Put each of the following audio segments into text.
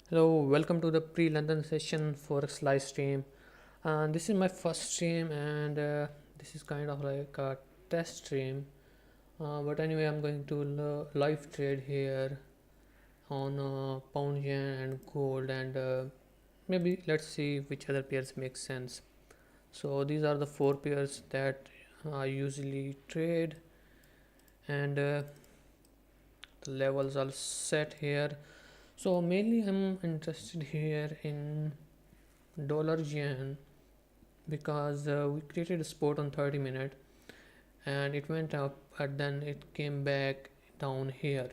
Hello, welcome to the pre-London session Forex Livestream. And this is my first stream, and this is kind of like a test stream. But anyway, I'm going to live trade here on pound yen and gold, and maybe let's see which other pairs make sense. So these are the four pairs that I usually trade, and the levels are set here. So mainly I'm interested here in dollar yen because we created a spot on 30-minute and it went up, and then it came back down here,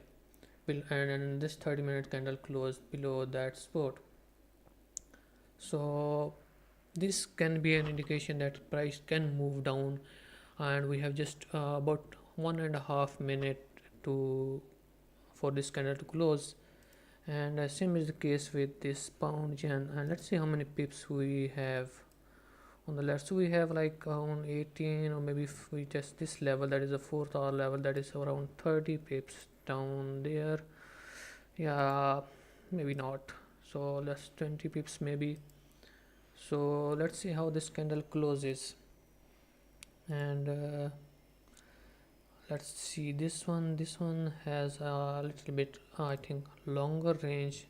and this 30-minute candle closed below that spot. So this can be an indication that price can move down, and we have just about 1.5 minute to for this candle to close. And same is the case with this pound yen, and let's see how many pips we have on the left. So we have like around 18, or maybe if we test this level, that is a 4th hour level, that is around 30 pips down there. Yeah, maybe not, so let's 20 pips maybe. So let's see how this candle closes, and let's see this one has a little bit I think longer range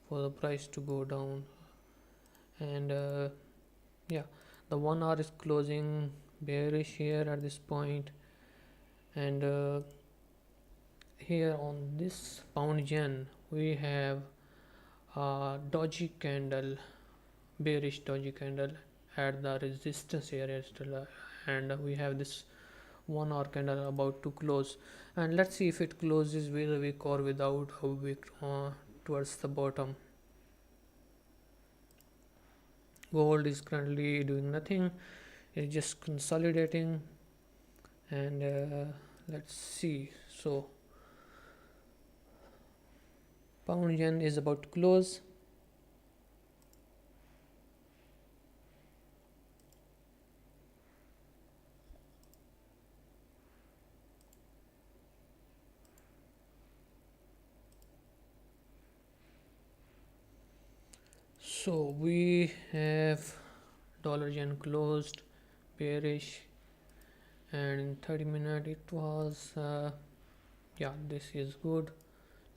for the price to go down. And yeah, the 1 hour is closing bearish here at this point. And here on this pound yen we have a dodgy candle, bearish dodgy candle at the resistance area still, and we have this 1 hour candle about to close. And let's see if it closes with a wick or without a wick towards the bottom. Gold is currently doing nothing, it's just consolidating. And let's see. So pound yen is about to close. So we have dollar yen closed bearish, and in 30-minute it was yeah, this is good.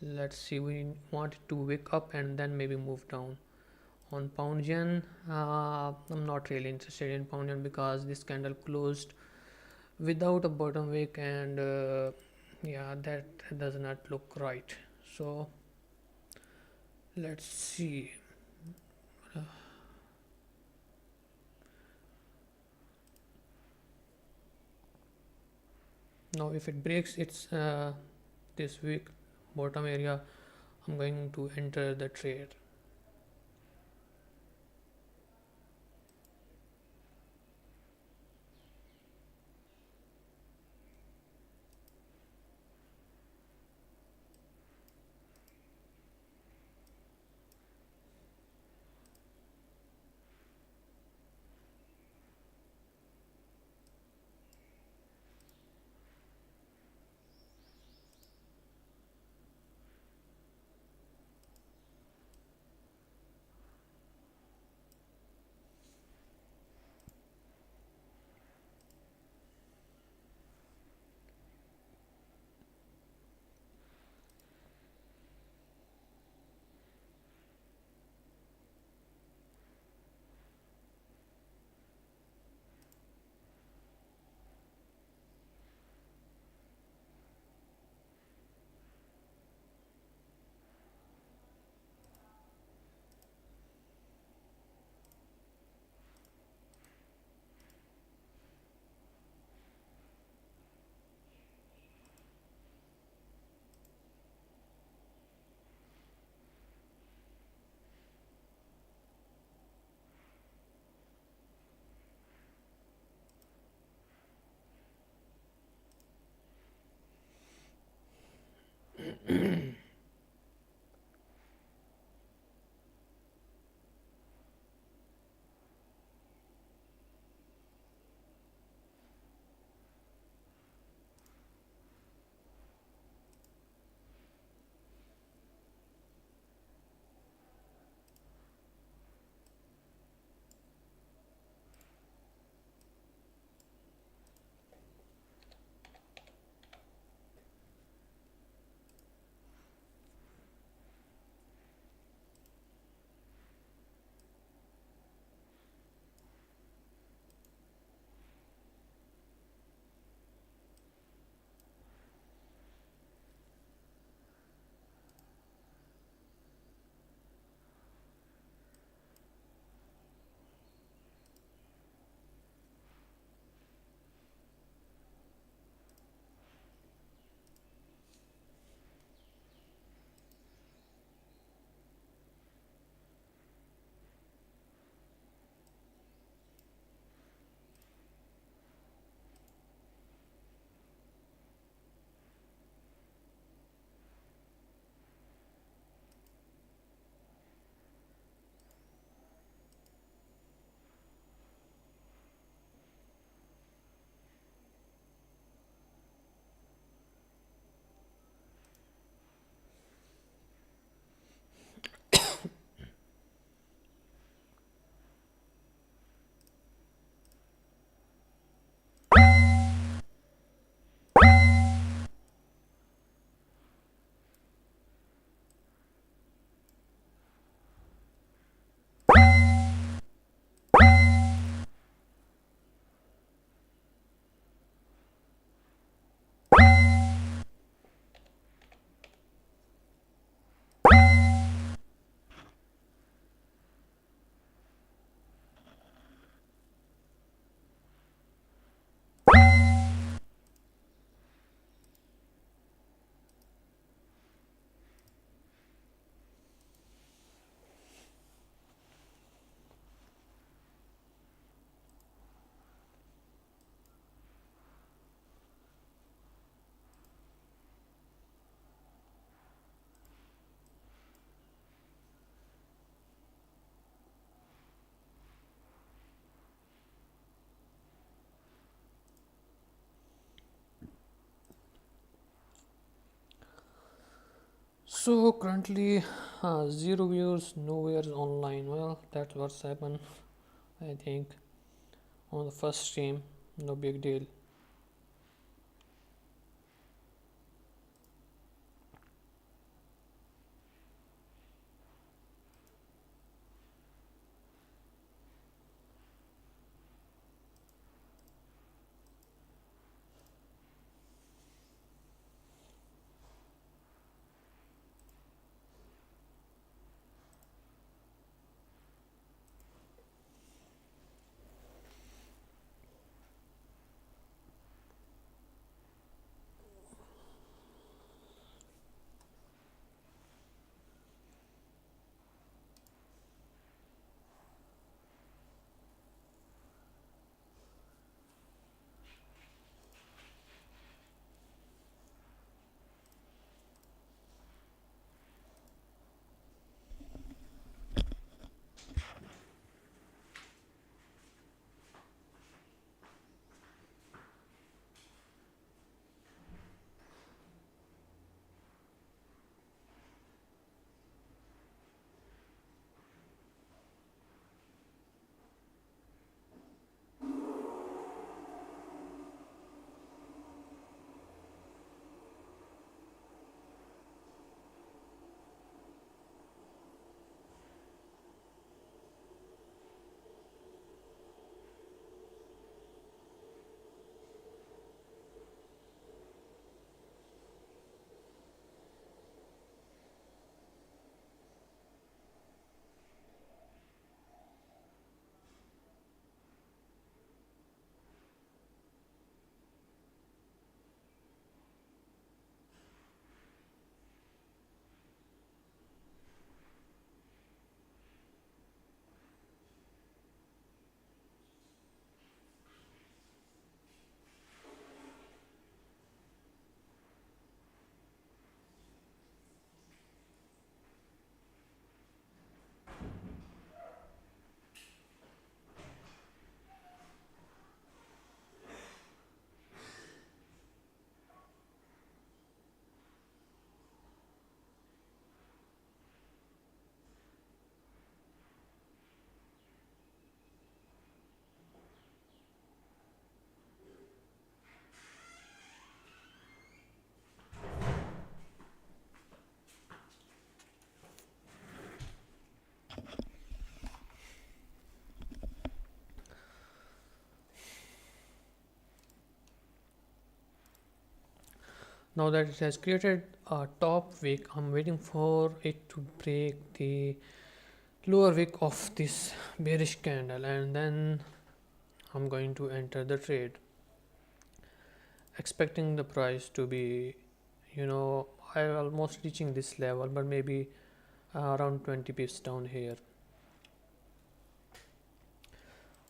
Let's see, we want it to wake up and then maybe move down. On pound yen, I'm not really interested in pound yen because this candle closed without a bottom wick, and yeah, that does not look right. So let's see. Now if it breaks its this wick bottom area, I'm going to enter the trade. So currently, zero views, no viewers online. Well, that's what's happened. I think on the first stream, no big deal. Now that it has created a top wick, I'm waiting for it to break the lower wick of this bearish candle, and then I'm going to enter the trade, expecting the price to be, I almost reaching this level, but maybe around 20 pips down here.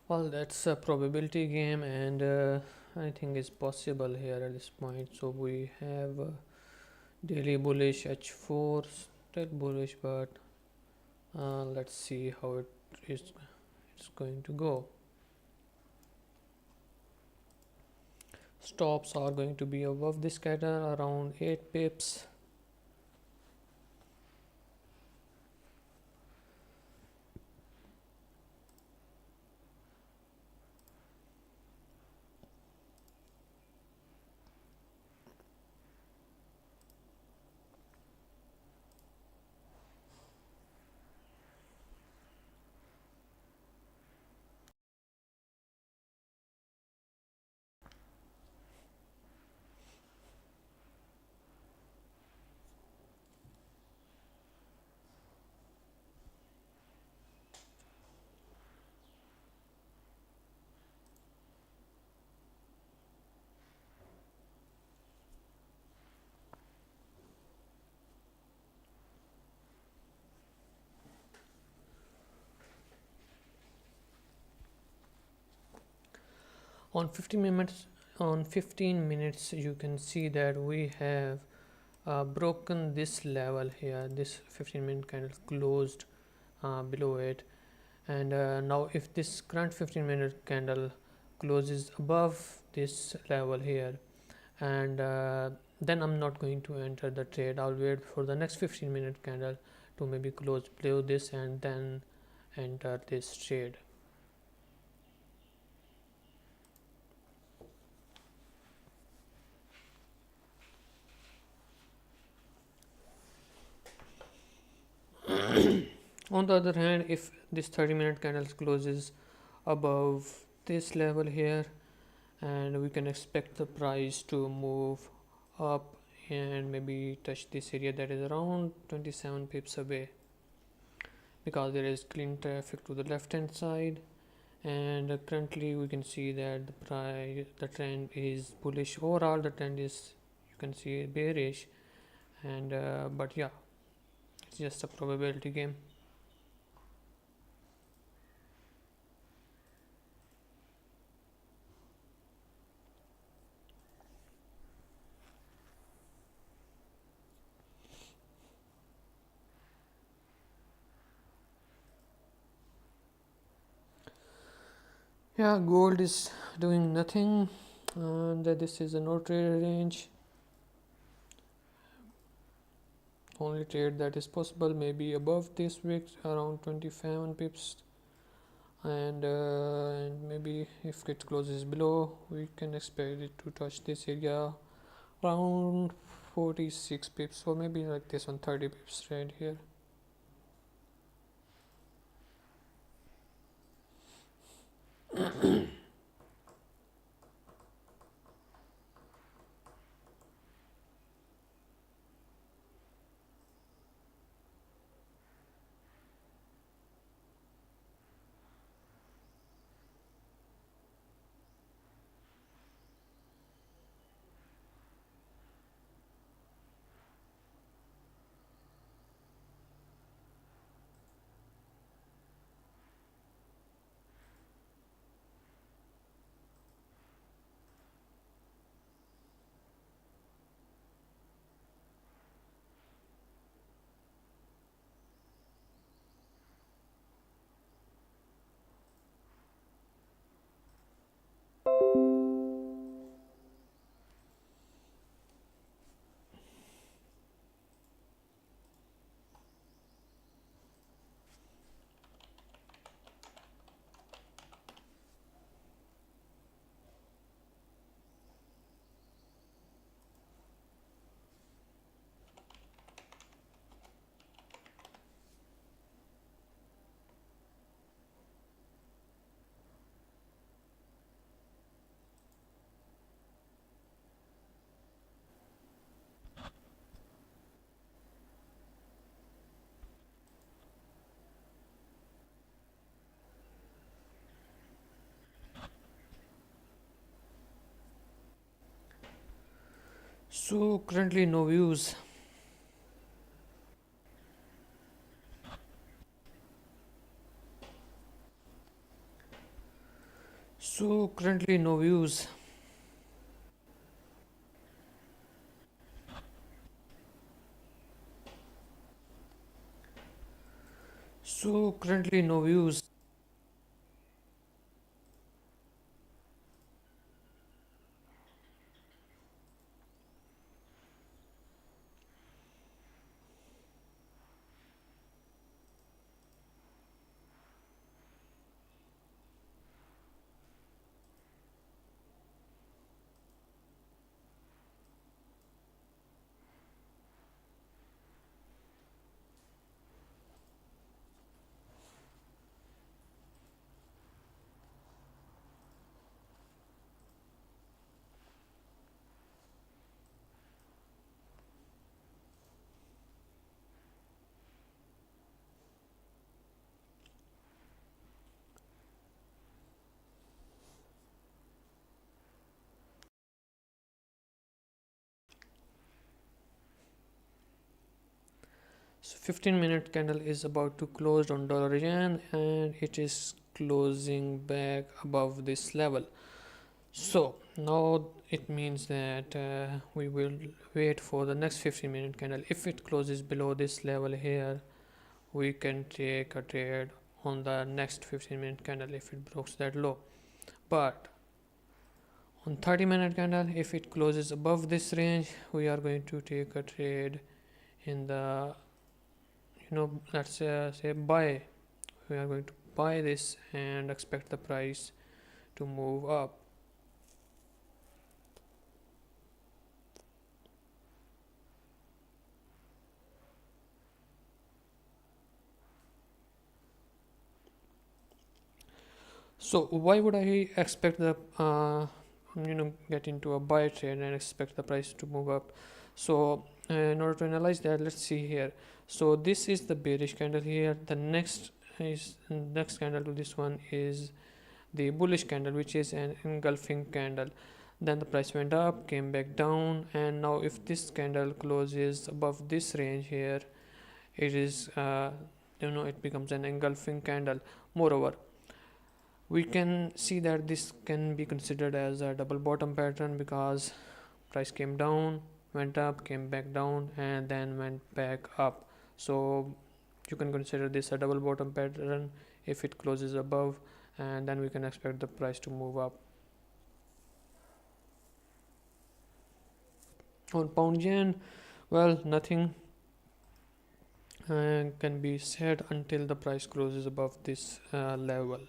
Well, that's a probability game, and anything is possible here at this point. So we have daily bullish H4, still bullish, but let's see how it's going to go. Stops are going to be above this candle around 8 pips. On 15 minutes, you can see that we have broken this level here. This 15-minute candle closed below it, and now if this current 15-minute candle closes above this level here, and then I'm not going to enter the trade. I'll wait for the next 15-minute candle to maybe close below this and then enter this trade. On the other hand, if this 30-minute candle closes above this level here, and we can expect the price to move up and maybe touch this area that is around 27 pips away, because there is clean traffic to the left hand side, and currently we can see that the trend is bullish. Overall the trend is, you can see, bearish, and but yeah, it's just a probability game. Yeah, gold is doing nothing, and this is a no trade range. Only trade that is possible maybe above this wick around 27 pips, and maybe if it closes below, we can expect it to touch this area around 46 pips, or maybe like this one, 30 pips right here. So currently no views. So currently no views. So currently no views. So 15-minute candle is about to close on dollar yen, and it is closing back above this level. So now it means that we will wait for the next 15-minute candle. If it closes below this level here, we can take a trade on the next 15-minute candle if it breaks that low. But On 30-minute candle, if it closes above this range, we are going to take a trade in the, let's say buy. We are going to buy this and expect the price to move up. So why would I expect the get into a buy trade and expect the price to move up? So in order to analyze that, let's see here. So this is the bearish candle here. The next candle to this one is the bullish candle, which is an engulfing candle. Then the price went up, came back down, and now if this candle closes above this range here, it is it becomes an engulfing candle. Moreover, we can see that this can be considered as a double bottom pattern, because price came down, went up, came back down, and then went back up. So you can consider this a double bottom pattern if it closes above, and then we can expect the price to move up. On pound yen, well, nothing can be said until the price closes above this level.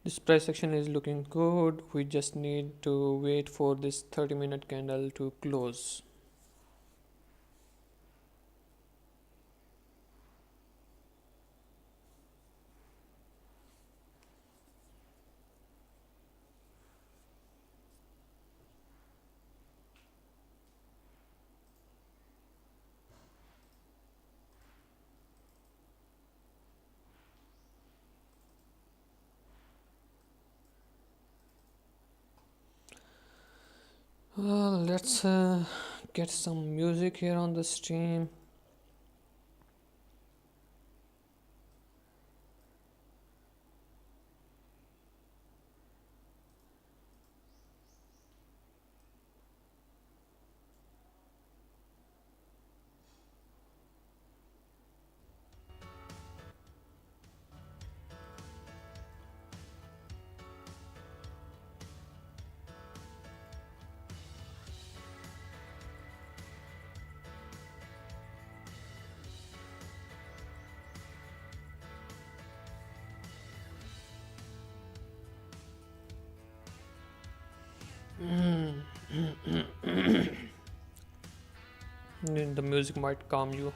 This price action is looking good. We just need to wait for this 30-minute candle to close. Let's get some music here on the stream. The music might calm you.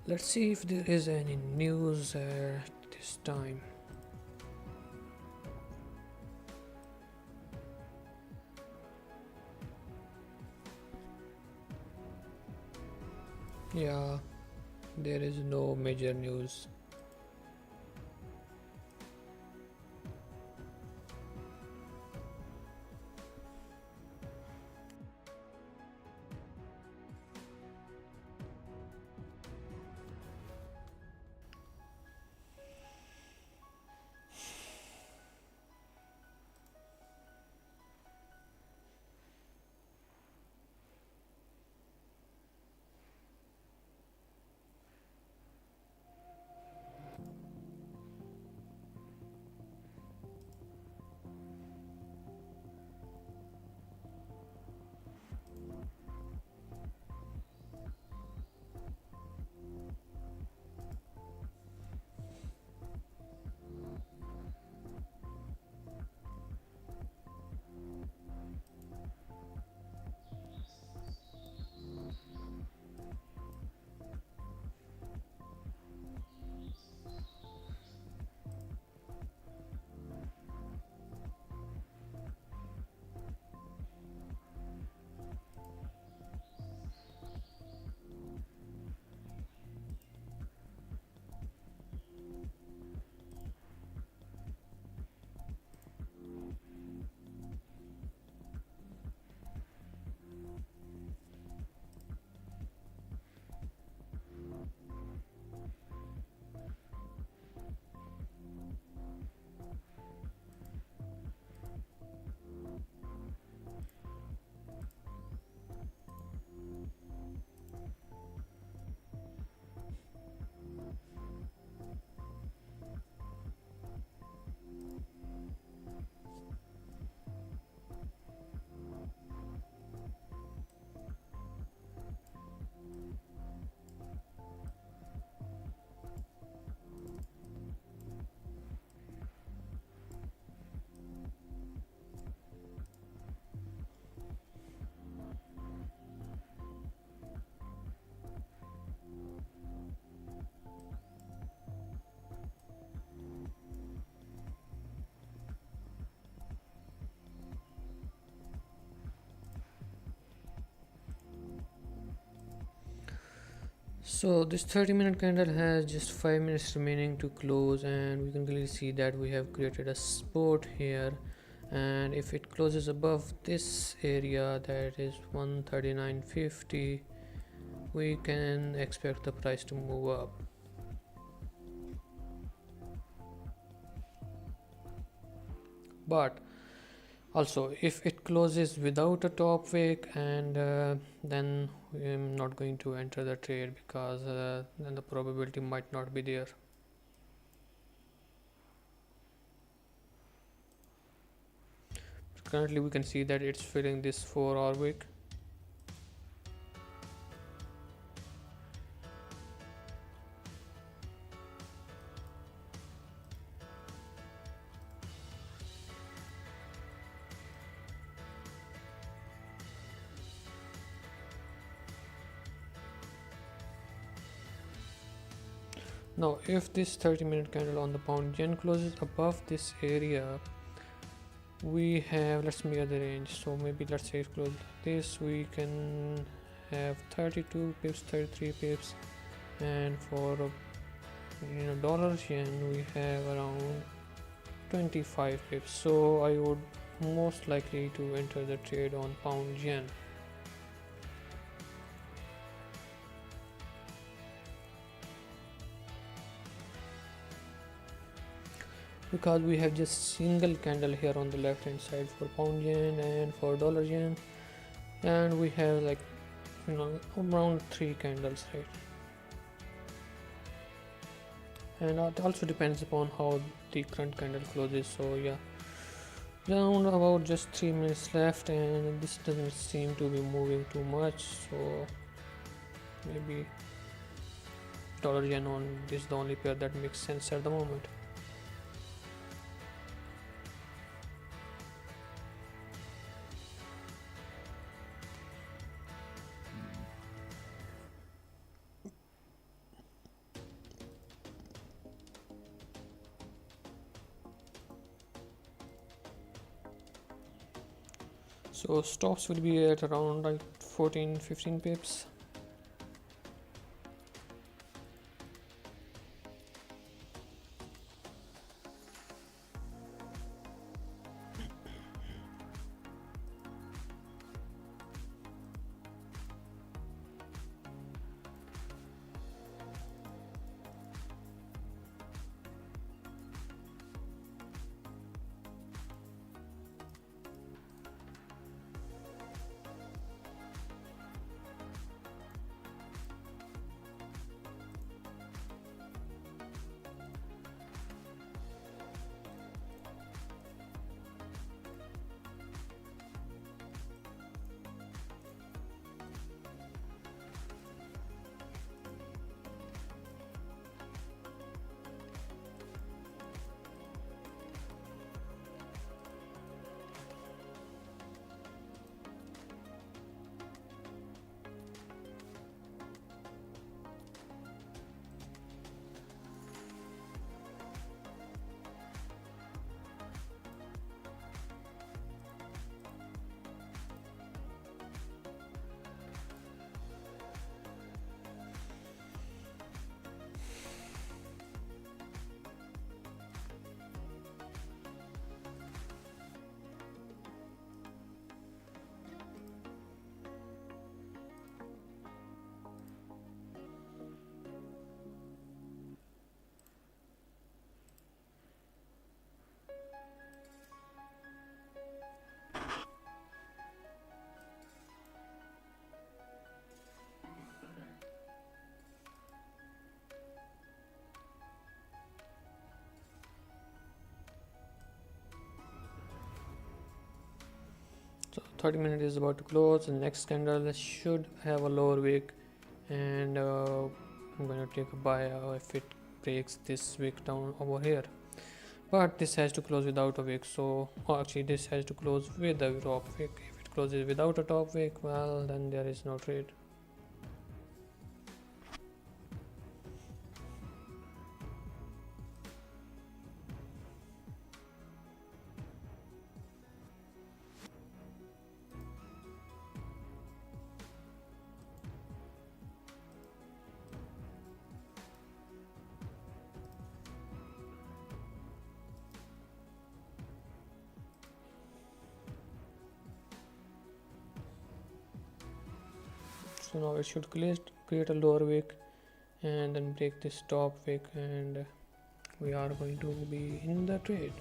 Let's see if there is any news this time. Yeah, there is no major news. So this 30-minute candle has just 5 minutes remaining to close, and we can clearly see that we have created a support here, and if it closes above this area, that is 139.50, we can expect the price to move up. But also, if it closes without a top wick, and then I'm not going to enter the trade, because then the probability might not be there. Currently we can see that it's filling this 4-hour wick. Now if this 30-minute candle on the pound yen closes above this area, we have, let's measure the range, so maybe let's say it closes like this, we can have 32 pips, 33 pips, and for dollars yen we have around 25 pips. So I would most likely to enter the trade on pound yen. Because we have just single candle here on the left hand side for pound yen and for dollar yen, and we have like around 3 candles, right? And it also depends upon how the current candle closes. So yeah, around about just 3 minutes left, and this doesn't seem to be moving too much, so maybe dollar yen on this is the only pair that makes sense at the moment. So stops will be at around like 14-15 pips. So 30 minutes is about to close. The next candle should have a lower wick, and I'm gonna take a buy if it breaks this wick down over here. But this has to close without a wick, so actually this has to close with a top wick. If it closes without a top wick, well, then there is no trade. So now it should create a lower wick and then break this top wick, and we are going to be in the trade.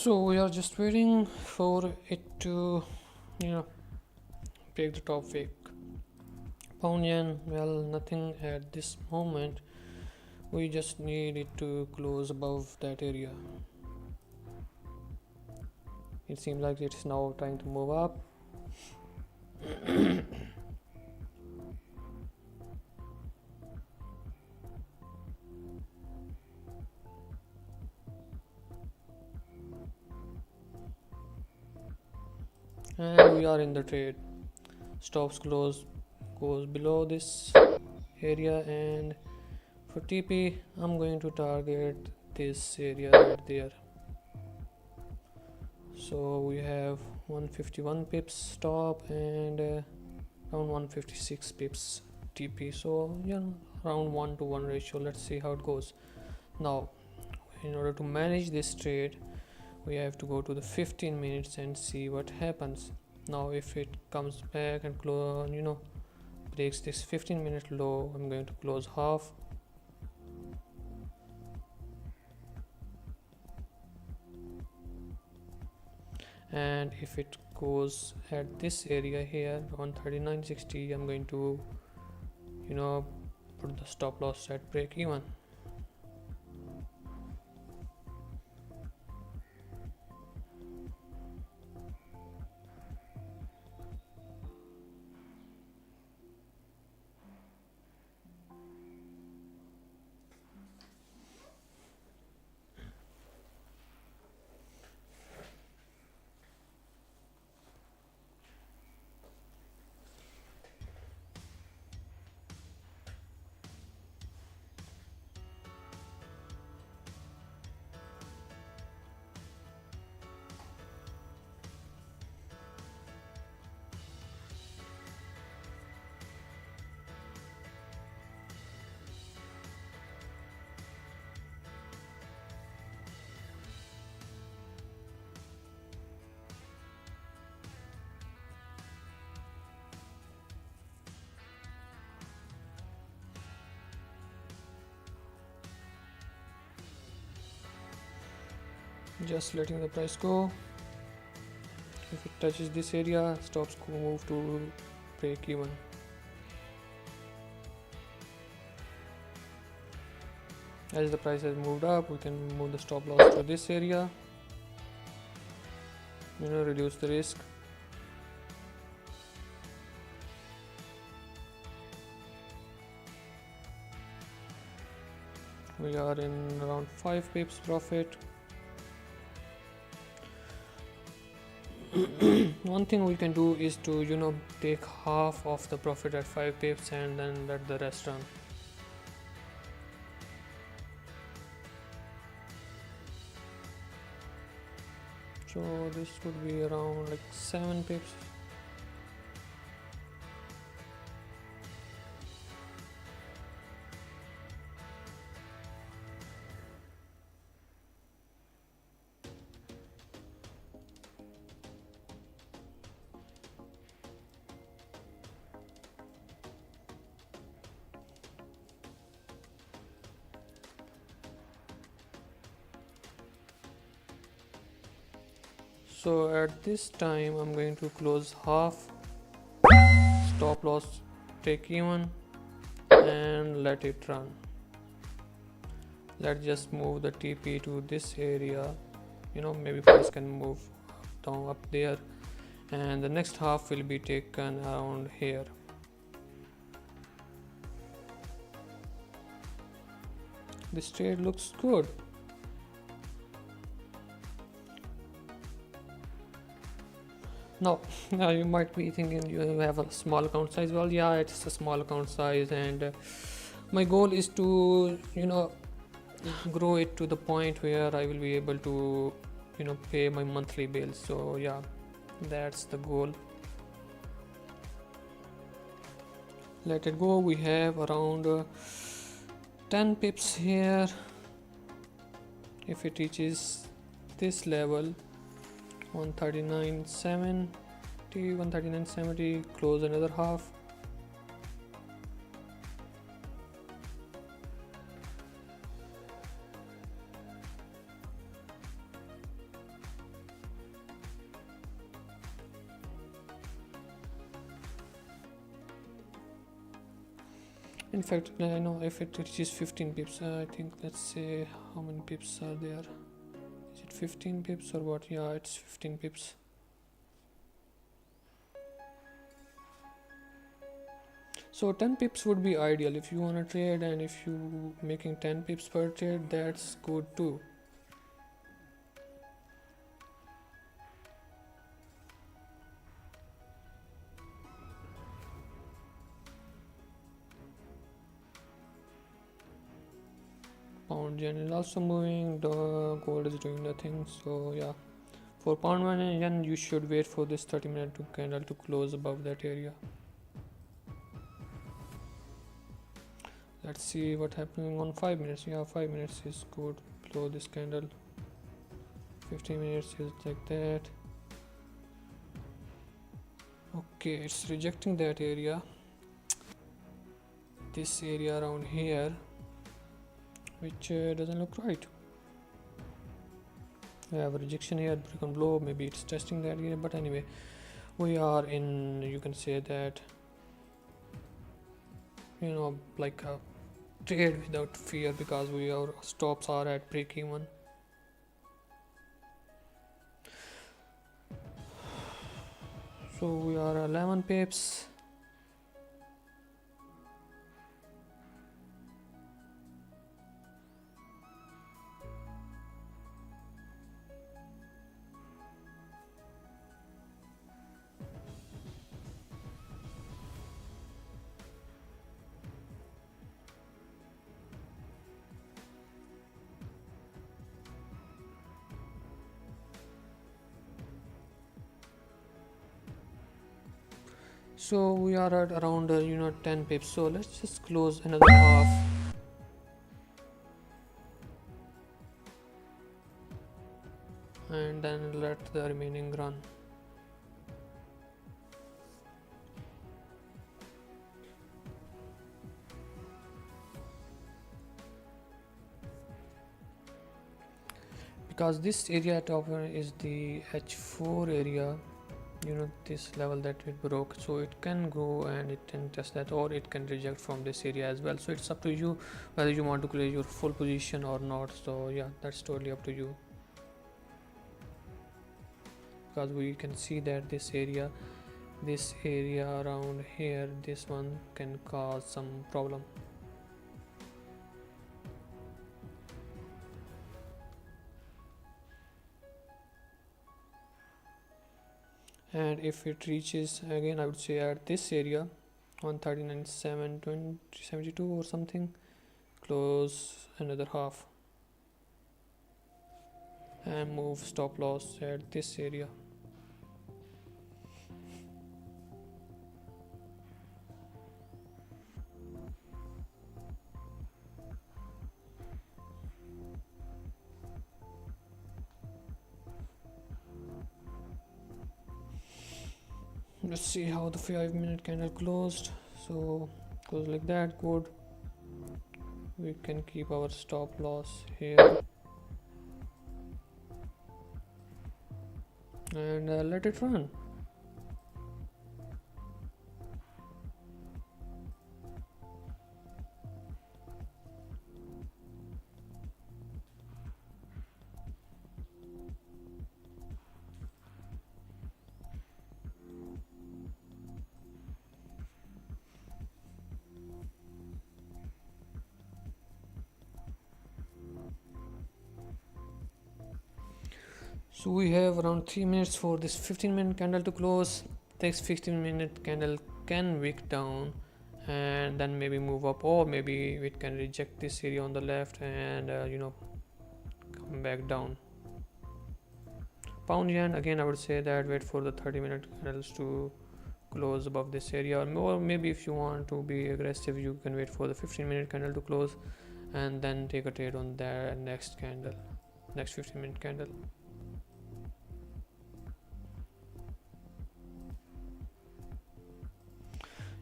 So we are just waiting for it to break the top wick. Pound yen, well, nothing at this moment. We just need it to close above that area. It seems like it's now trying to move up. And we are in the trade. Stops close goes below this area, and for TP I'm going to target this area right there. So we have 151 pips stop and around 156 pips TP. So around 1 to 1 ratio. Let's see how it goes. Now in order to manage this trade, we have to go to the 15 minutes and see what happens. Now if it comes back and breaks this 15-minute low, I'm going to close half. And if it goes at this area here on 39.60, I'm going to put the stop loss at break even. Just letting the price go. If it touches this area, stops move to break even. As the price has moved up, we can move the stop loss to this area, reduce the risk. We are in around 5 pips profit. One thing we can do is to take half of the profit at 5 pips and then let the rest run. So this would be around like 7 pips. So at this time I'm going to close half, stop loss take even, and let it run. Let's just move the TP to this area, maybe price can move down up there, and the next half will be taken around here. This trade looks good. Now you might be thinking you have a small account size. Well, yeah, it's a small account size, and my goal is to grow it to the point where I will be able to pay my monthly bills. So yeah, that's the goal. Let it go. We have around 10 pips here. If it reaches this level, 139.70, 139.70, close another half. In fact, I know if it reaches 15 pips, I think, let's say how many pips are there. Is it 15 pips or what? Yeah, it's 15 pips. So 10 pips would be ideal if you want to trade, and if you making 10 pips per trade, that's good too. Pound yen is also moving, the gold is doing nothing. So yeah, for pound yen you should wait for this 30-minute candle to close above that area. Let's see what happening on 5 minutes. Yeah, 5 minutes is good below this candle. 15 minutes is like that. Okay, it's rejecting that area, this area around here, which doesn't look right. I have a rejection here, break on blow, maybe it's testing that area, but anyway, we are in, you can say that, like a trade without fear, because our stops are at break even. So we are 11 pips. So we are at around 10 pips, so let's just close another half, and then let the remaining run. Because this area top is the H4 area, this level that it broke, so it can go and it can test that, or it can reject from this area as well. So it's up to you whether you want to close your full position or not. So yeah, that's totally up to you, because we can see that this area around here, this one can cause some problem. And if it reaches again, I would say at this area 139.772 or something, close another half and move stop loss at this area. Let's see how the 5-minute candle closed. So close like that, good. We can keep our stop loss here and let it run. So we have around 3 minutes for this 15-minute candle to close. This 15-minute candle can wick down and then maybe move up, or maybe it can reject this area on the left and come back down. Pound yen, again I would say that wait for the 30-minute candles to close above this area, or maybe if you want to be aggressive, you can wait for the 15-minute candle to close and then take a trade on the next 15-minute candle.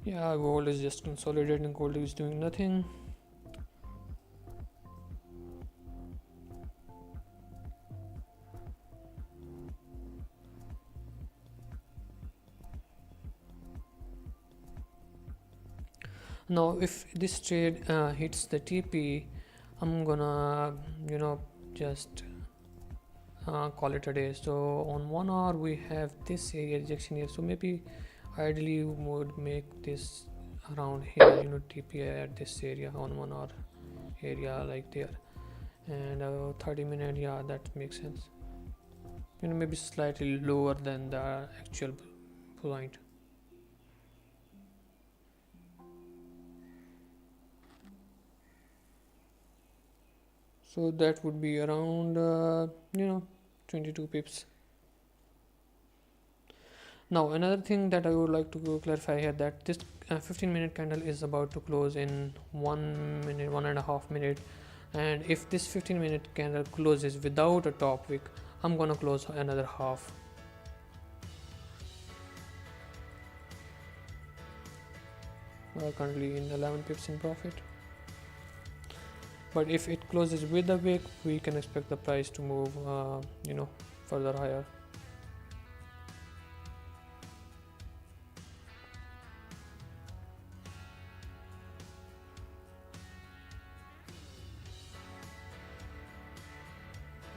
Yeah, gold is just consolidating, gold is doing nothing. Now if this trade hits the TP, I'm gonna just call it a day. So on 1 hour we have this area rejection here, so maybe ideally we would make this around here, TP at this area on 1 hour area, like there. And 30 minute, yeah, that makes sense. Maybe slightly lower than the actual point. So that would be around 22 pips. Now another thing that I would like to clarify here, that this 15-minute candle is about to close in 1 minute, 1.5 minute, and if this 15-minute candle closes without a top wick, I'm gonna close another half. Currently in 11 pips in profit. But if it closes with a wick, we can expect the price to move further higher.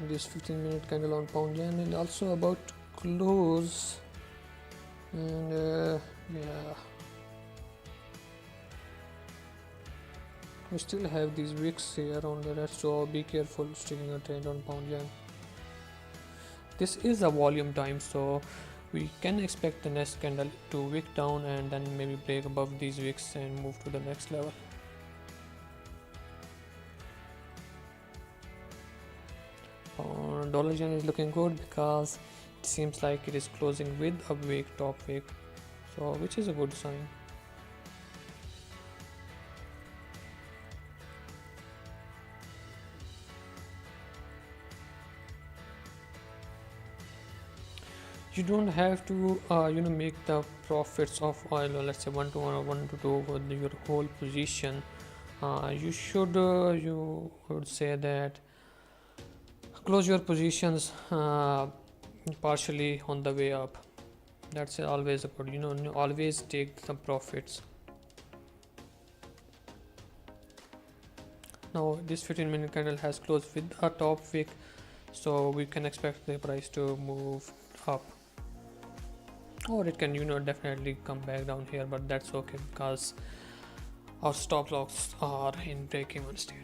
This 15-minute candle on pound yen is also about to close, and yeah, we still have these wicks here on the left, so be careful sticking a trade on pound yen. This is a volume time, so we can expect the next candle to wick down and then maybe break above these wicks and move to the next level. Dollar yen is looking good because it seems like it is closing with a wick, top wick, so which is a good sign. You don't have to make the profits of oil, let's say 1 to 1 or 1 to 2 for your whole position. You would say that close your positions partially on the way up. That's always a good, always take the profits. Now this 15-minute candle has closed with a top wick, so we can expect the price to move up, or it can definitely come back down here, but that's okay because our stop loss are in break-even state.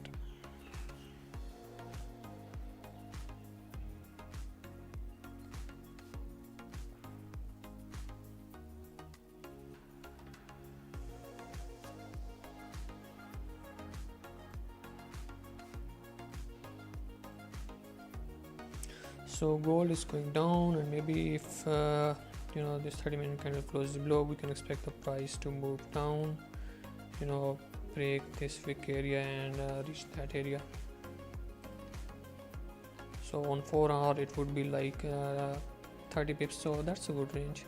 So gold is going down, and maybe if this 30-minute candle closes below, we can expect the price to move down, break this wick area and reach that area. So on 4 hour it would be like 30 pips, so that's a good range.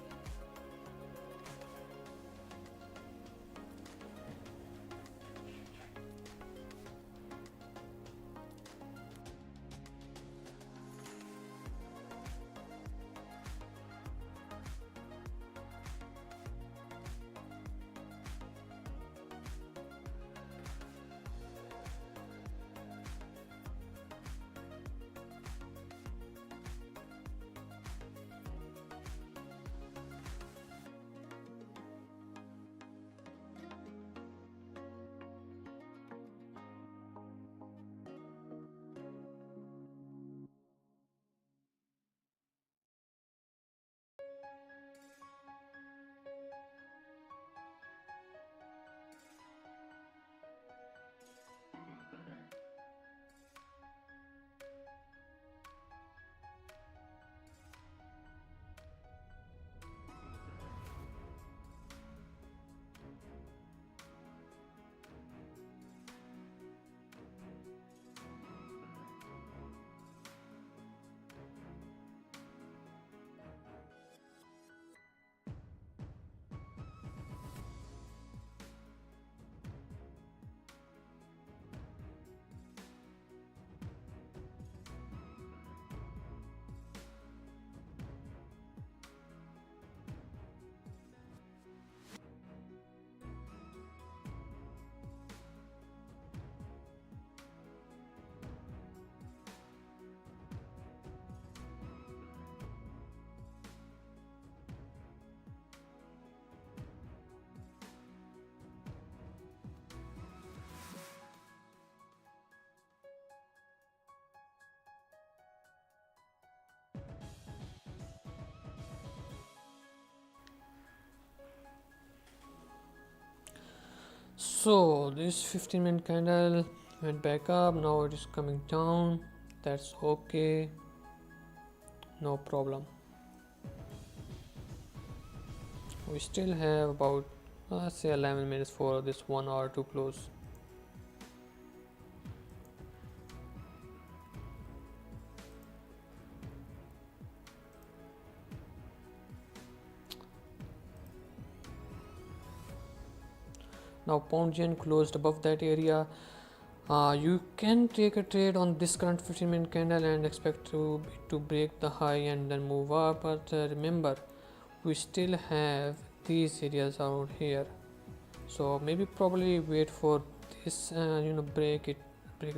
So this 15-minute candle went back up, now it is coming down. That's okay, no problem. We still have about let's say 11 minutes for this 1 hour to close. Now pound yen closed above that area. You can take a trade on this current 15-minute candle and expect to break the high and then move up, but remember we still have these areas out here, so maybe probably wait for this break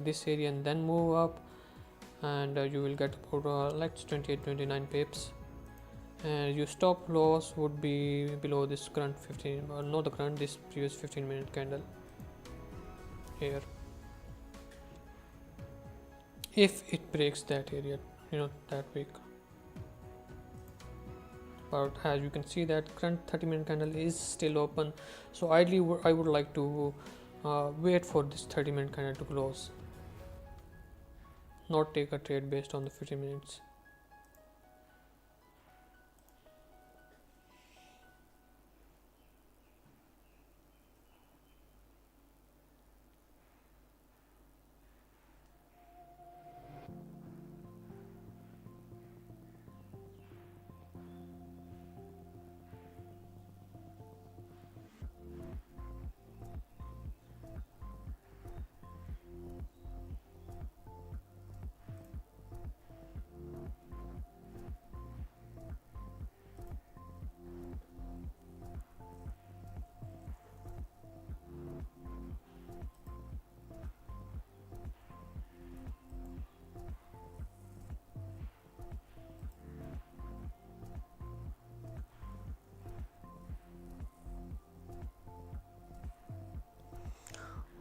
this area and then move up, and you will get about like 28-29 pips, and your stop loss would be below this current 15 or not the current, this previous 15-minute candle here, if it breaks that area, that week. But as you can see that current 30-minute candle is still open, so ideally I would like to wait for this 30-minute candle to close, not take a trade based on the 15 minutes.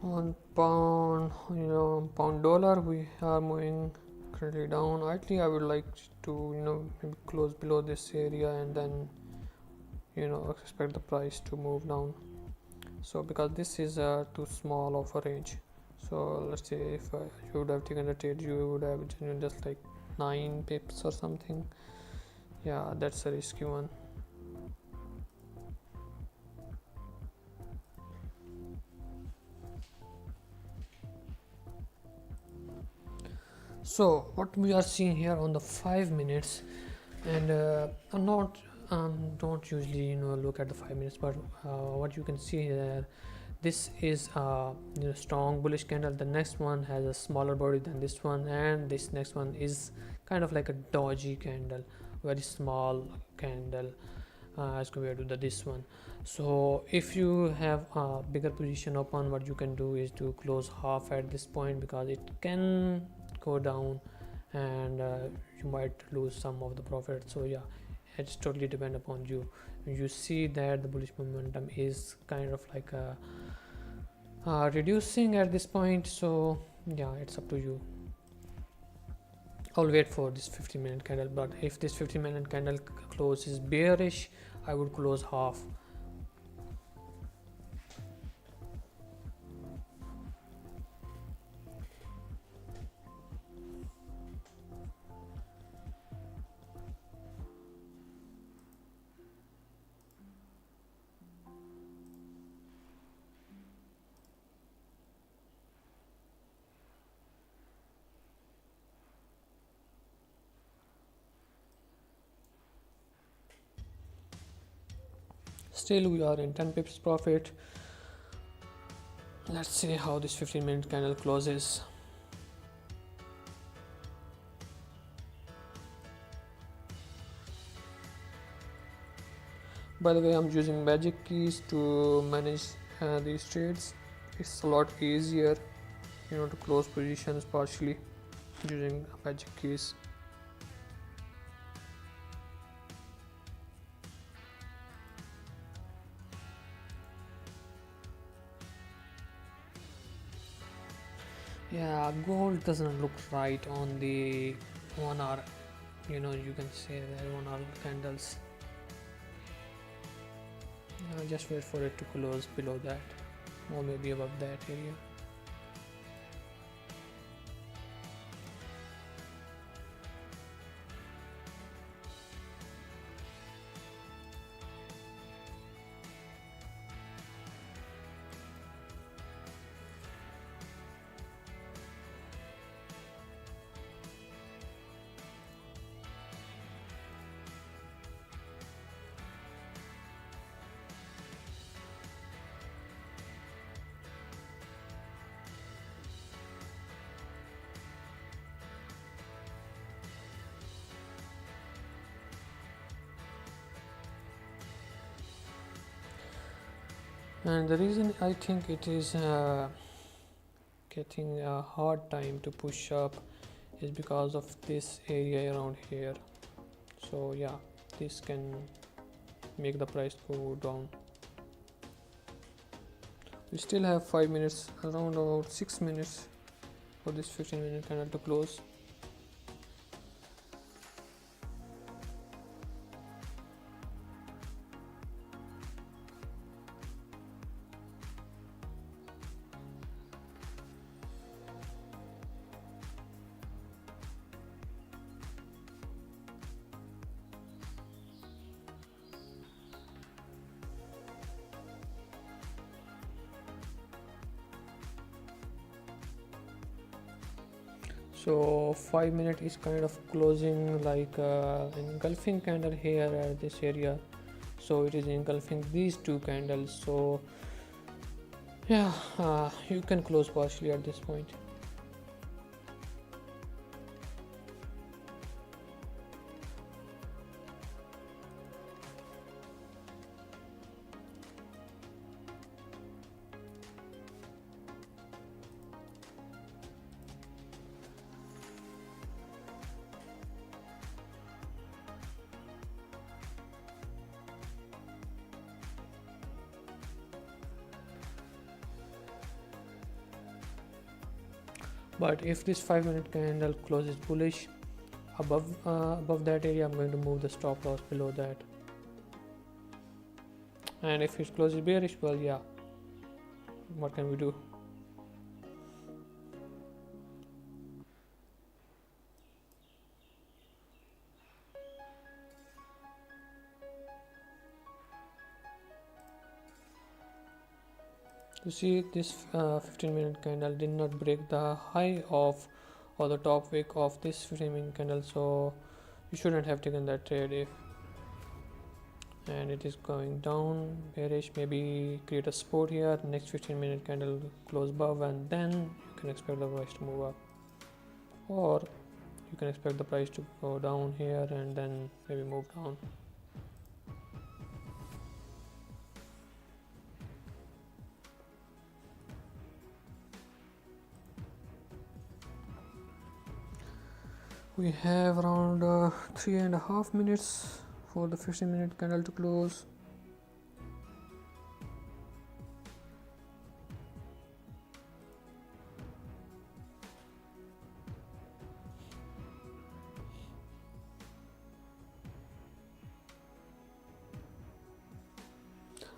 On pound dollar we are moving currently down. Actually I would like to maybe close below this area and then expect the price to move down, so because this is too small of a range. So let's say if you would have taken a trade, you would have just like 9 pips or something. Yeah, that's a risky one. So what we are seeing here on the 5 minutes, and I'm not don't usually look at the 5 minutes, but what you can see here, this is strong bullish candle. The next one has a smaller body than this one, and this next one is kind of like a dodgy candle, very small candle as compared to this one. So if you have a bigger position open, what you can do is to close half at this point, because it can go down and you might lose some of the profit. So yeah, it's totally depend upon you. You see that the bullish momentum is kind of like reducing at this point, so yeah, it's up to you. I'll wait for this 15-minute candle, but if this 15-minute candle close is bearish, I would close half. Still we are in 10 pips profit. Let's see how this 15-minute candle closes. By the way, I'm using magic keys to manage these trades. It's a lot easier to close positions partially using magic keys. Yeah, gold doesn't look right on the 1 hour, you can say that 1 hour candles. Just wait for it to close below that. or maybe above that area. And the reason I think it is getting a hard time to push up is because of this area around here. So yeah, this can make the price go down. We still have 5 minutes, around about 6 minutes for this 15-minute candle to close. So 5 minutes is kind of closing like engulfing candle here at this area, so it is engulfing these two candles. So yeah, you can close partially at this point. But if this 5 minute candle closes bullish above that area, I'm going to move the stop loss below that. And if it closes bearish, well, yeah, what can we do? You see, this 15-minute candle did not break the high of or the top wick of this 15-minute candle, so you shouldn't have taken that trade. If and it is going down bearish, maybe create a support here, next 15-minute candle close above, and then you can expect the price to move up, or you can expect the price to go down here and then maybe move down. We have around 3.5 minutes for the 15-minute candle to close.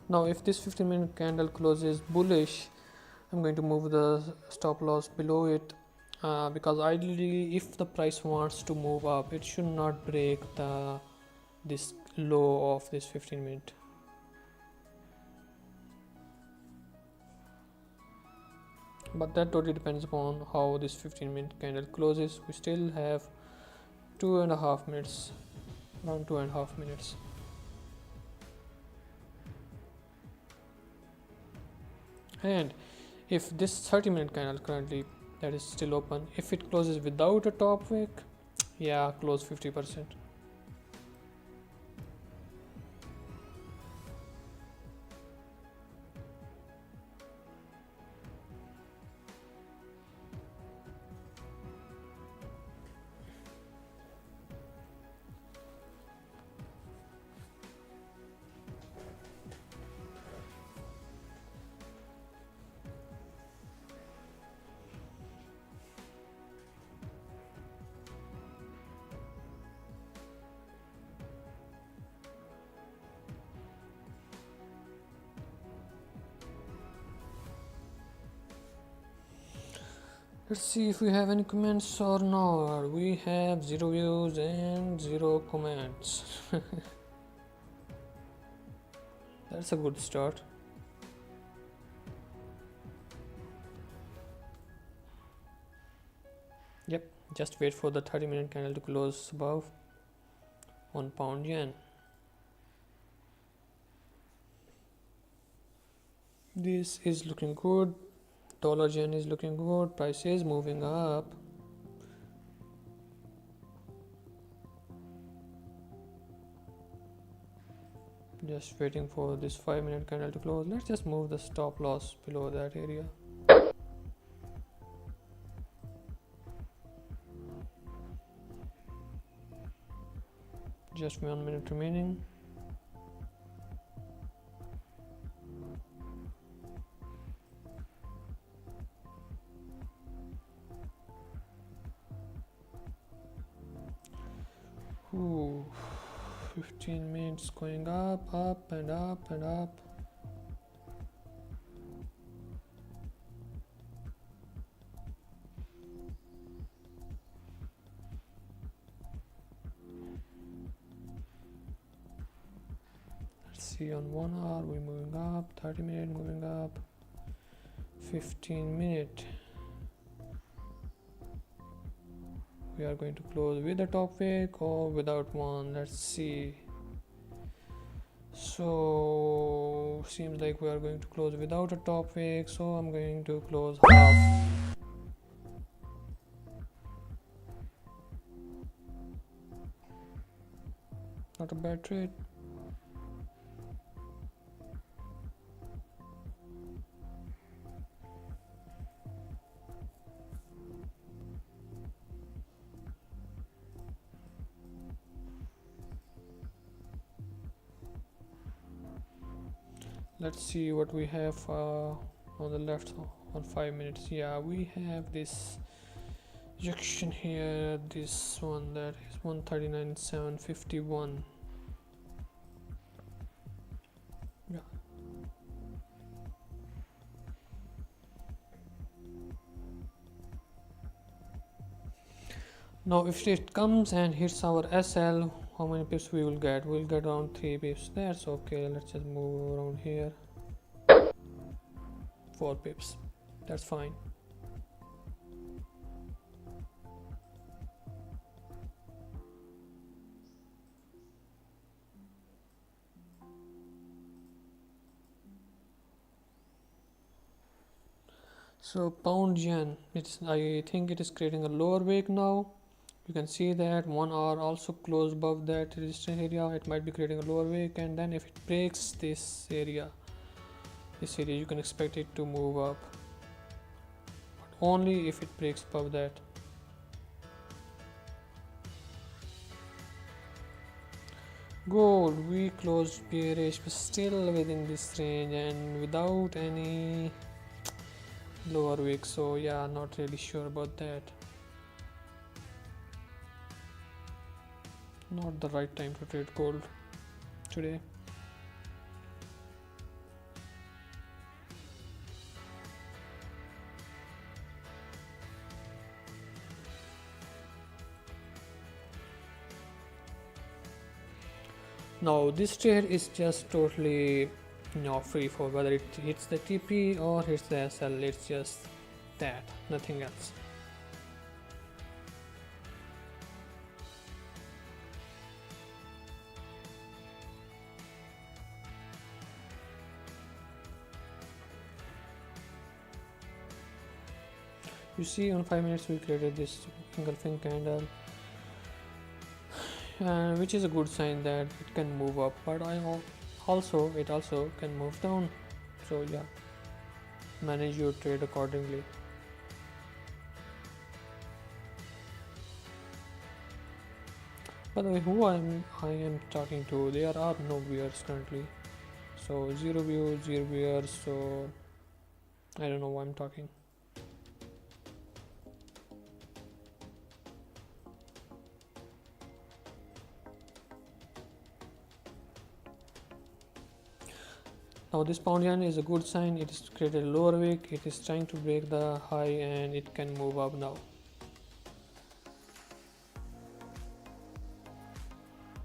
Now if this 15-minute candle closes bullish, I'm going to move the stop loss below it, because ideally if the price wants to move up, it should not break this low of this 15-minute. But that totally depends upon how this 15-minute candle closes. We still have 2.5 minutes, around 2.5 minutes. And if this 30-minute candle currently that is still open, if it closes without a top wick, yeah, close 50%. Let's see if we have any comments or not. We have 0 views and 0 comments. That's a good start. Yep, just wait for the 30-minute candle to close above £1 yen. This is looking good. Dollar yen is looking good. Price is moving up. Just waiting for this 5-minute candle to close. Let's just move the stop loss below that area. Just 1 minute remaining. Ooh, 15 minutes going up, up and up and up. Let's see, on 1 hour we're moving up, 30 minute moving up, 15 minute. We are going to close with a top wick or without one. Let's see. So seems like we are going to close without a top wick, so I'm going to close half. Not a bad trade. Let's see what we have on the left on 5 minutes. Yeah, we have this rejection here, this one, that is 139.751. Yeah, now if it comes and hits our SL, how many pips we will get? We'll get around 3 pips. That's okay. Let's just move around here. 4 pips, that's fine. So pound yen, I think it is creating a lower wick now. You can see that 1 hour also closed above that resistance area. It might be creating a lower wick, and then if it breaks this area, you can expect it to move up, but only if it breaks above that. Gold, we closed bearish but still within this range and without any lower wick, so yeah, not really sure about that. Not the right time to trade gold today. Now this trade is just totally free for whether it hits the TP or hits the SL. It's just that, nothing else. You see, on 5 minutes we created this engulfing candle, which is a good sign that it can move up, but it also can move down. So yeah, manage your trade accordingly. By the way, who I am talking to, there are no viewers currently, so 0 views, 0 viewers, so I don't know why I'm talking. Now this pound yen is a good sign. It is created a lower wick. It is trying to break the high and it can move up now.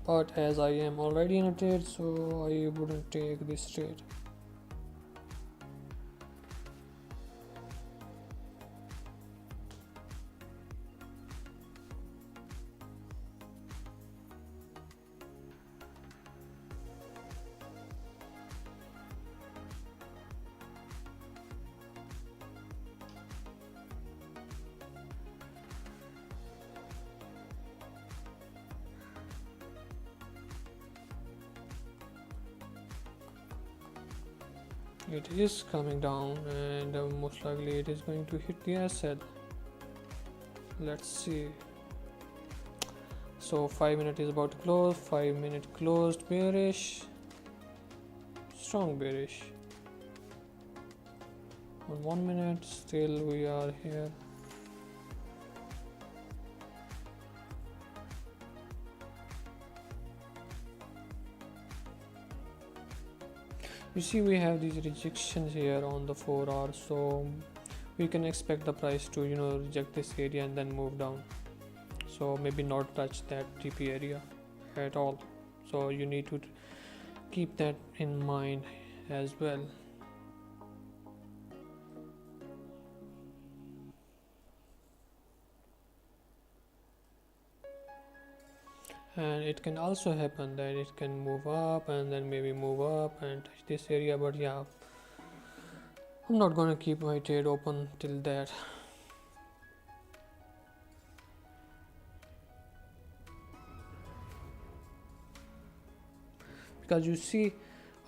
But as I am already in a trade, so I wouldn't take this trade. It is coming down and most likely it is going to hit the asset. Let's see. So 5 minute is about to close. 5 minute closed bearish, strong bearish. On 1 minute still we are here. You see we have these rejections here on the 4 hours, so we can expect the price to reject this area and then move down. So maybe not touch that TP area at all. So you need to keep that in mind as well. And it can also happen that it can move up and then maybe move up and touch this area, but yeah, I'm not gonna keep my trade open till that. Because you see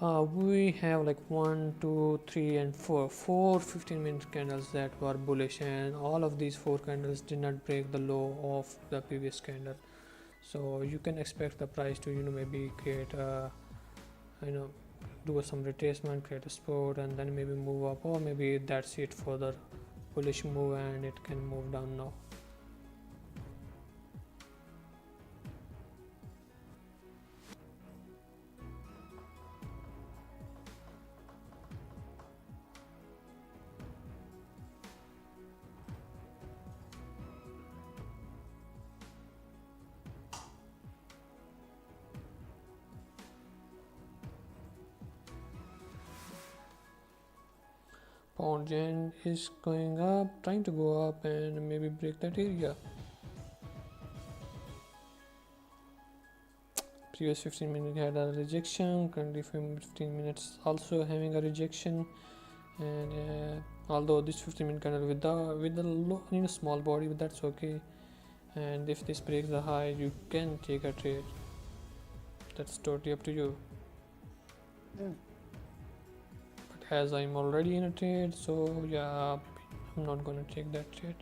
we have like 1, 2, 3 and 4 15-minute candles that were bullish, and all of these 4 candles did not break the low of the previous candle. So you can expect the price to maybe create do some retracement, create a support, and then maybe move up, or maybe that's it for the bullish move and it can move down now. Pound yen is going up, trying to go up and maybe break that area. Previous 15 minutes had a rejection, currently 15 minutes also having a rejection, and although this 15-minute candle with the low, small body, but that's okay. And if this breaks the high, you can take a trade. That's totally up to you. But as I'm already in a trade, so yeah, I'm not gonna take that trade.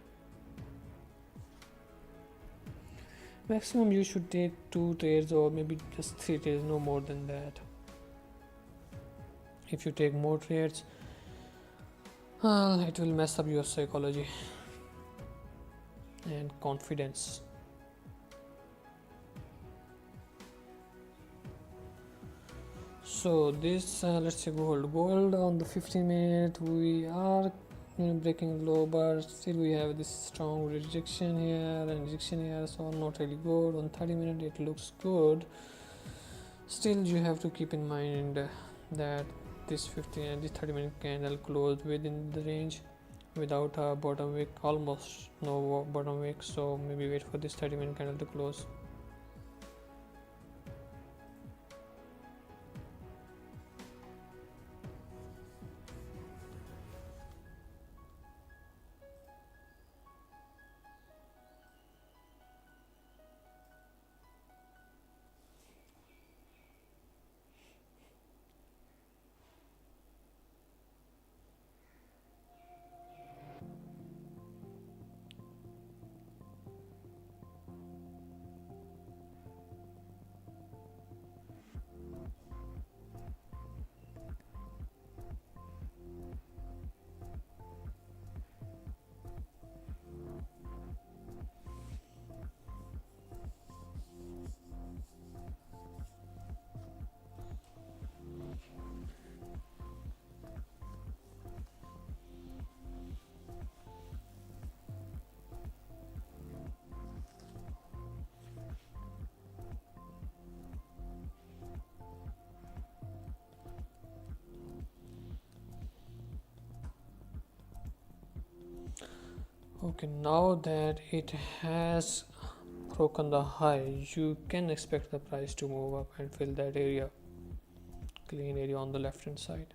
Maximum you should take 2 trades or maybe just 3 trades, no more than that. If you take more trades, it will mess up your psychology and confidence. So this let's say gold on the 15 minute we are breaking low, but still we have this strong rejection here and rejection here, so not really good. On 30 minute it looks good. Still you have to keep in mind that this 15 and this 30 minute candle closed within the range without a bottom wick, almost no bottom wick, so maybe wait for this 30 minute candle to close. Okay, now that it has broken the high, you can expect the price to move up and fill that area, clean area on the left hand side.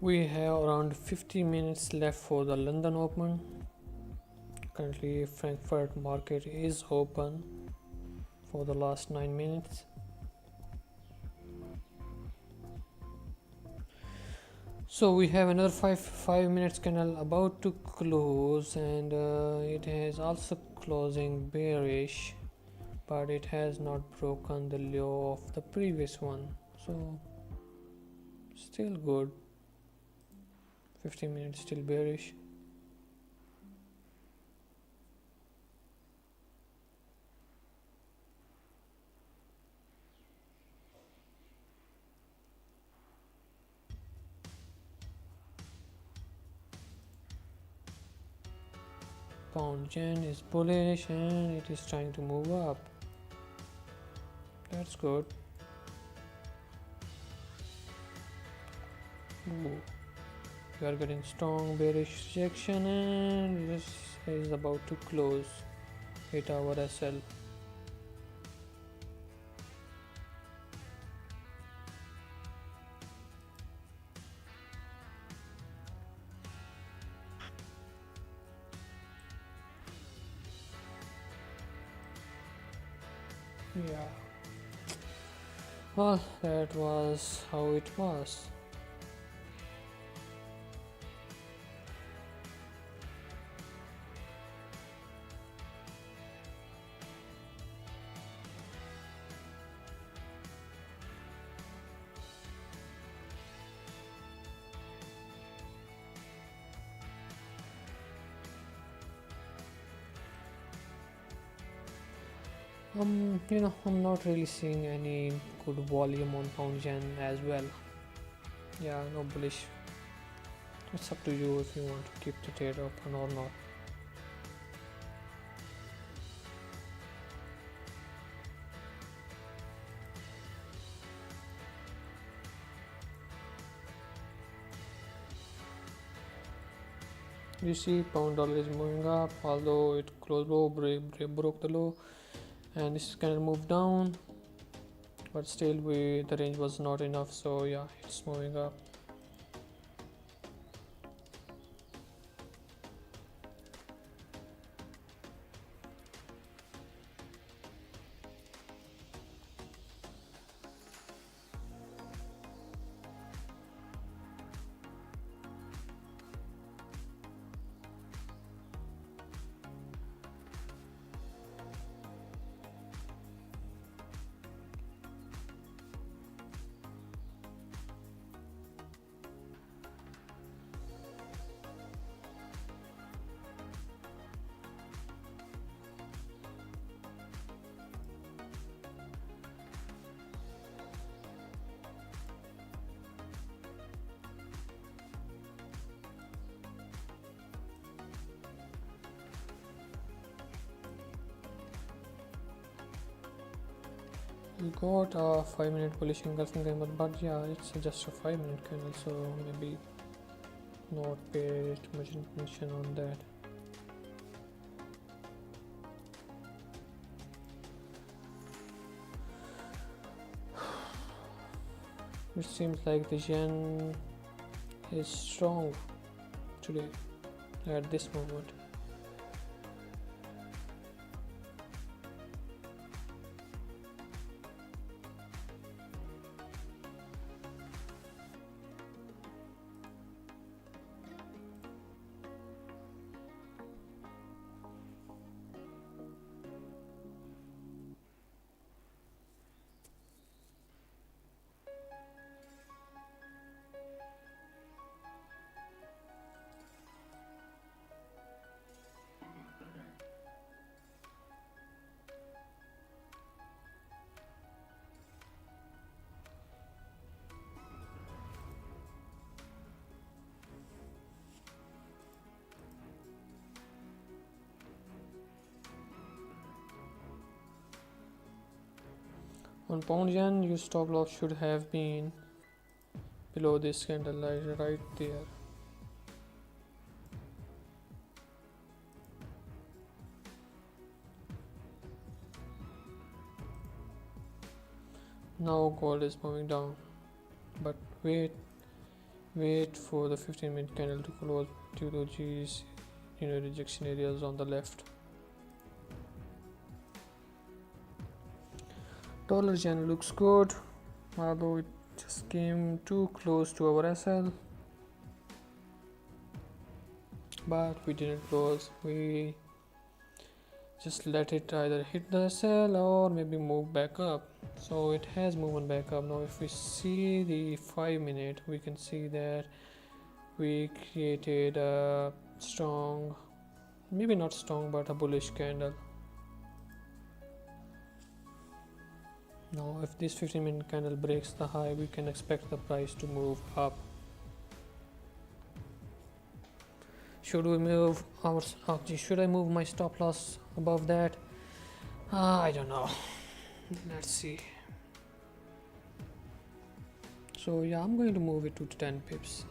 We have around 50 minutes left for the London Open. Currently, Frankfurt market is open for the last 9 minutes. So we have another 5 minutes candle about to close, and it has also closing bearish, but it has not broken the low of the previous one, so still good. 15 minutes still bearish. Pound yen is bullish and it is trying to move up. That's good. Ooh. We are getting strong bearish rejection, and this is about to close 8-hour SL. Yeah. Well, that was how it was. I'm not really seeing any good volume on pound yen as well. Yeah, no bullish. It's up to you if you want to keep the trade open or not. You see, pound dollar is moving up, although it closed low, broke the low, and this kind of moved down. But still, the range was not enough, so yeah, it's moving up. We got a 5-minute bullish engulfing candle, but yeah, it's just a 5-minute candle, so maybe not pay too much attention on that. It seems like the yen is strong today at this moment. On pound yen, your stop loss should have been below this candle right there. Now gold is moving down, but wait for the 15-minute candle to close due to these rejection areas on the left. Dollar yen looks good, although it just came too close to our SL, but we didn't close. We just let it either hit the SL or maybe move back up. So it has moved back up. Now if we see the 5-minute, we can see that we created a strong, maybe not strong, but a bullish candle. Now if this 15-minute candle breaks the high, we can expect the price to move up. Should we move our should I move my stop loss above that? I don't know. Let's see. So yeah, I'm going to move it to 10 pips.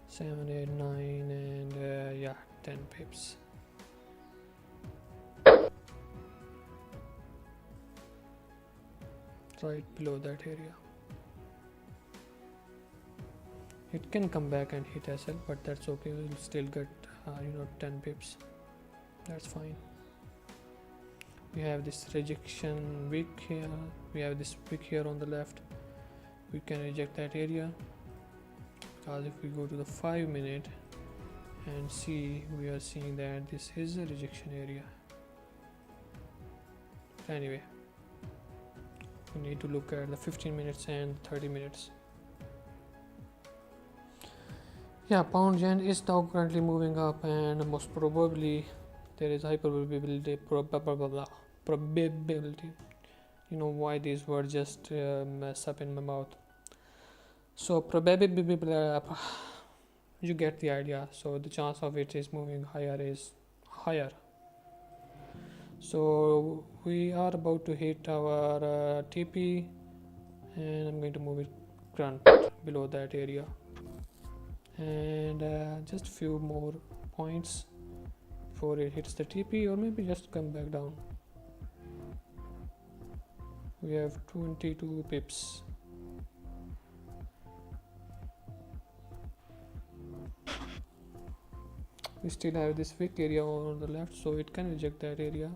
7, 8, 9, and yeah, 10 pips. Right below that area. It can come back and hit SL, but that's okay. We'll still get 10 pips. That's fine. We have this rejection wick here. We have this wick here on the left. We can reject that area, because if we go to the 5-minute and see, we are seeing that this is a rejection area. Anyway, we need to look at the 15 minutes and 30 minutes. Yeah, pound yen is now currently moving up, and most probably there is high probability. You know why these words just mess up in my mouth. So probability, you get the idea. So the chance of it is moving higher is higher. So we are about to hit our TP, and I'm going to move it current below that area, and just a few more points before it hits the TP, or maybe just come back down. We have 22 pips. We still have this wick area on the left, so it can reject that area.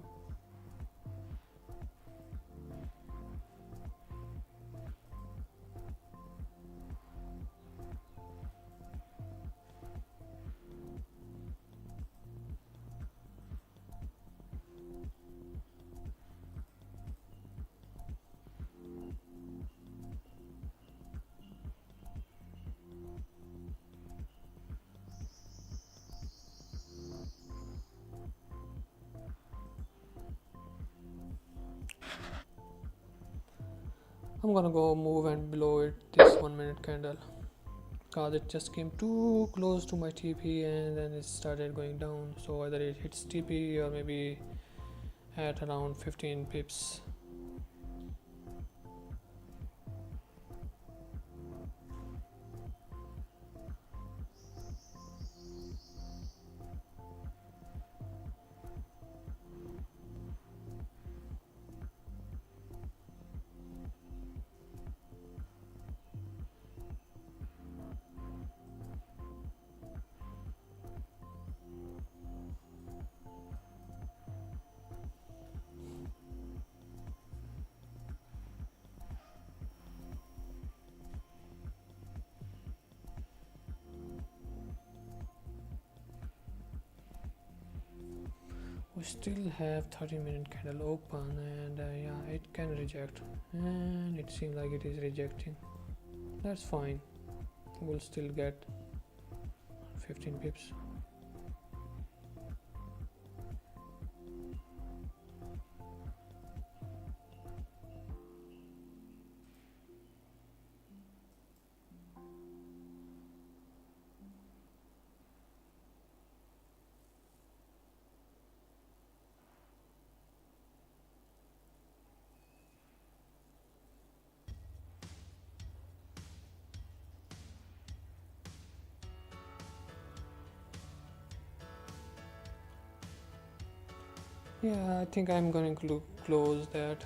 I'm gonna go move and below it this 1-minute candle, because it just came too close to my TP and then it started going down. So either it hits TP or maybe at around 15 pips. We still have 30-minute candle open, and yeah, it can reject, and it seems like it is rejecting. That's fine, we'll still get 15 pips. Yeah, I think I'm going to close that.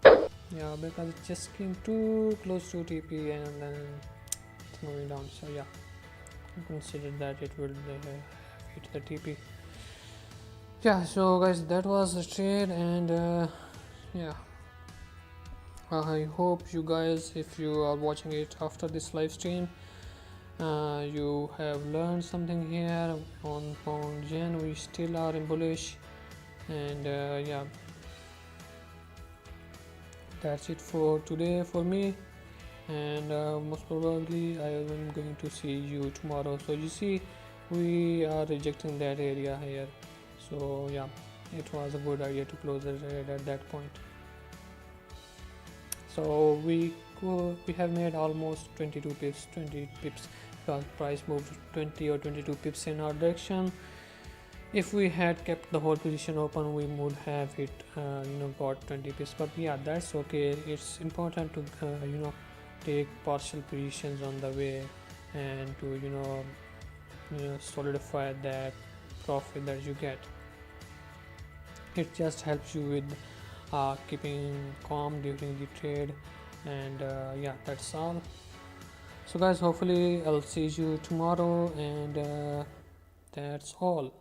Yeah, because it just came too close to TP and then it's moving down. So yeah, consider that it will hit the TP. Yeah, so guys, that was the trade, and yeah, I hope you guys, if you are watching it after this live stream, you have learned something here. On pound yen we still are in bullish, and yeah, that's it for today for me, and most probably I am going to see you tomorrow. So you see, we are rejecting that area here, so yeah, it was a good idea to close the trade at that point. So we have made almost 22 pips, 20 pips, because price moved 20 or 22 pips in our direction. If we had kept the whole position open, we would have hit got 20 pips, but yeah, that's okay. It's important to take partial positions on the way, and to solidify that profit that you get. It just helps you with keeping calm during the trade, and yeah, that's all. So guys, hopefully I'll see you tomorrow, and that's all.